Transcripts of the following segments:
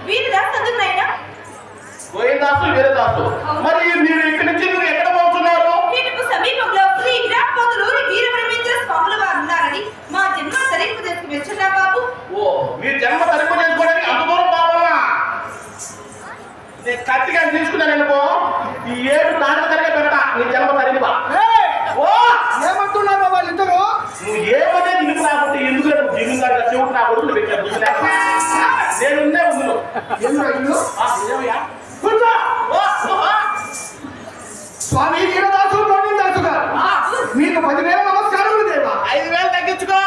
వీరదాస్ అందుకునైనా గోవిందాసు వీరదాసు. మరి మీరు ఇక్కడి నుంచి మీరు ఎక్కడ పోతున్నారు? వీరికి సమీపంలో శ్రీ గ్రామపోతులూరి వీరబ్రహ్మేంద్ర స్వాముల వారు ఉన్నారని మా జన్మ తరింపు చేసుకుని వెళ్తున్నాం బాబు. ఓ మీరు జన్మ తరింపు చేసుకోవడానికి అంత దూరం పోవాలా? నేను కత్తిగా తీసుకున్నాను అనుకో, ఈ 7 దాటకరిగా పెడతా నీ జన్మ తరింపా. ఓ ఏమంటున్నారు వాళ్ళిద్దరు? నువ్వు ఏమనే నిలుపు రాకుంటే ఎందుకు జిల్లుగా చెవుకు నా కొడుకులు పెట్టాను. నేను ఉందే ఉందును. కూర్చో. స్వామి వీరదాసు గోవిందాసు గారు, మీకు 10,000 నమస్కారములు దేవా. 5,000 తగ్గించుకో.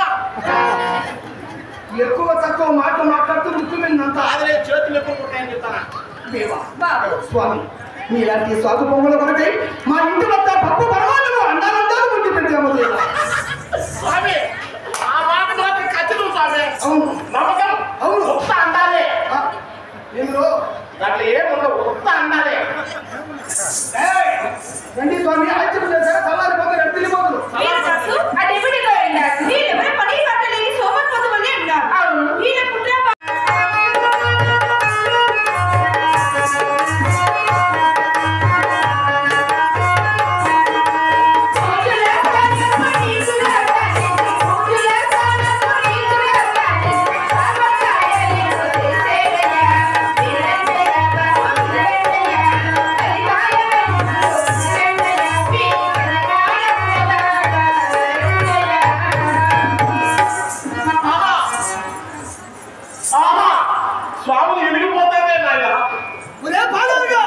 ఎక్కువ తక్కువ మాట మాట్లాడుతూ ముఖ్యమైనంత అదే చేతులు ఎక్కువ పుట్టాయని చెప్తానా దేవా. బాబు స్వామి మీలాంటి స్వామి పొంగుల కొరకై మా ఇంటి వద్ద పప్పు పరమాణులు అండాలంటారు ముందు పెట్టాము దేవా. స్వామి ఆ మాట మాత్రం ఖచ్చితం స్వామి. అవును నమ్మకం. అవును. ఉత్త అండాలే. ఏమిరో దాంట్లో ఏముండవు, ఉత్త అండాలే. రండి స్వామి, ఆశ్చర్యం చేశారు. చల్లారిపోతే రెండు వెళ్ళిపోతులు. వీరదాసు ఆ డెప్యూటీలో వెళ్ళారు. వీరెవరు పని పట్టలేని సోమత్వత వల్లే ఉన్నారు. అవును వీర పుట్ర స్వాములు ఎలిగిపోతానే నాయన. ఒరే బాలుగా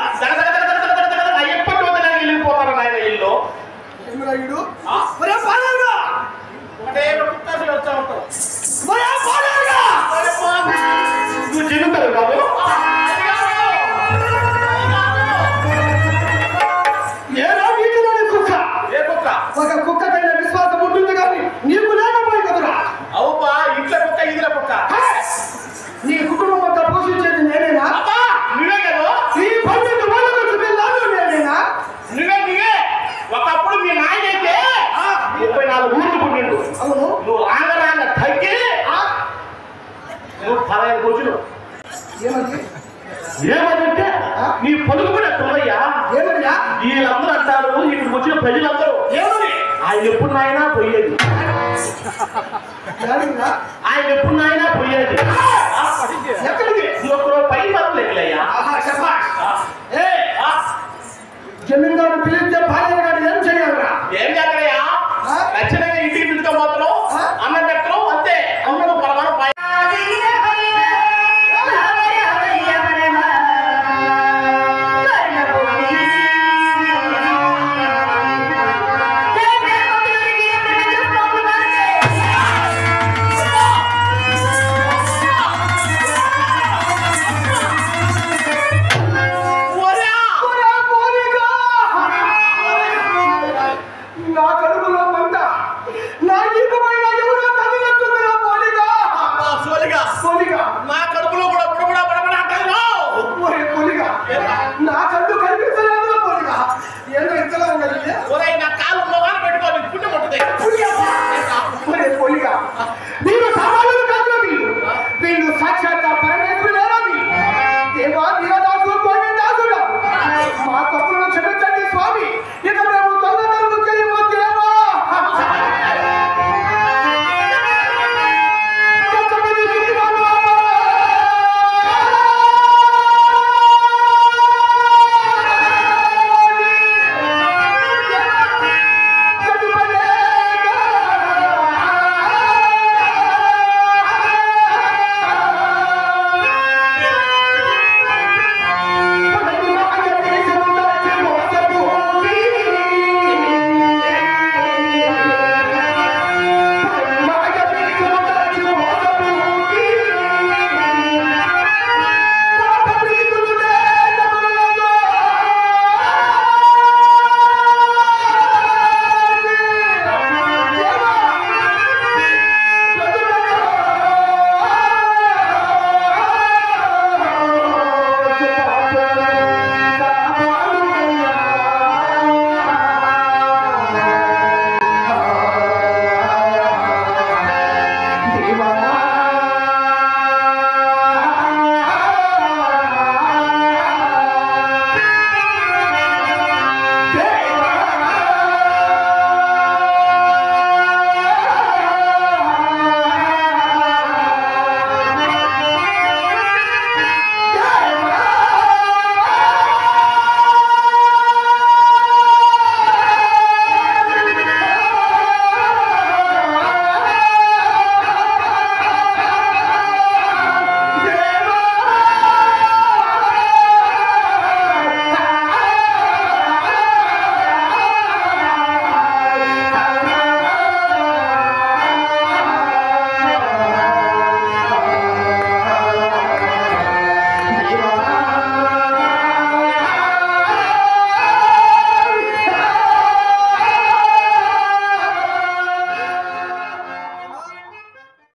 ఎప్పటి వద్ద వెళ్ళిపోతారు నాయన ఇల్లు. ఏమిరాయుడు? ఒరే బాలుగా ఒకటే పుట్టాసి వచ్చా ఉంటావు. ఒరే బాలుగా నువ్వు చిన్నుతారు బాబు. ఏరా వీటిలోని కుక్క? ఏ కుక్క? ఒక కుక్కకైనా విశ్వాసం ఉంటుంది కానీ నీకు లేకపోయి కదరా. అవుపా ఇంట్లో కుక్క ఇదిల కుక్క. నీ కుటుంబం అంతా పోషించేది నేనేనా? అబ్బా నువ్వే కదా. ఈ 12 వాళ్ళకు పిల్లలు నేనేనా? నువ్వే ఒకప్పుడు మీ నాయన అయితే 34 ఊర్లు పుట్టిండు. అవును. నువ్వు రాంగ తగ్గి నువ్వు 15 రోజులు. ఏమండి? ఏమంటే నీ పలుకు కూడా తొలయ్యా. ఏమయ్యా? వీళ్ళందరూ అంటారు ఇక్కడికి వచ్చిన ప్రజలందరూ ఏమని ఆయన ఎప్పుడు నాయనా పోయేది, ఏమయ్యా? ఆయన ఎప్పుడు నాయనా పోయేది. ఎక్కడికి? ఒకరు పై పనులు ఎక్కలయ్యా. ఆహా, శభాష్. జమీందారు పిలిస్తే భార్య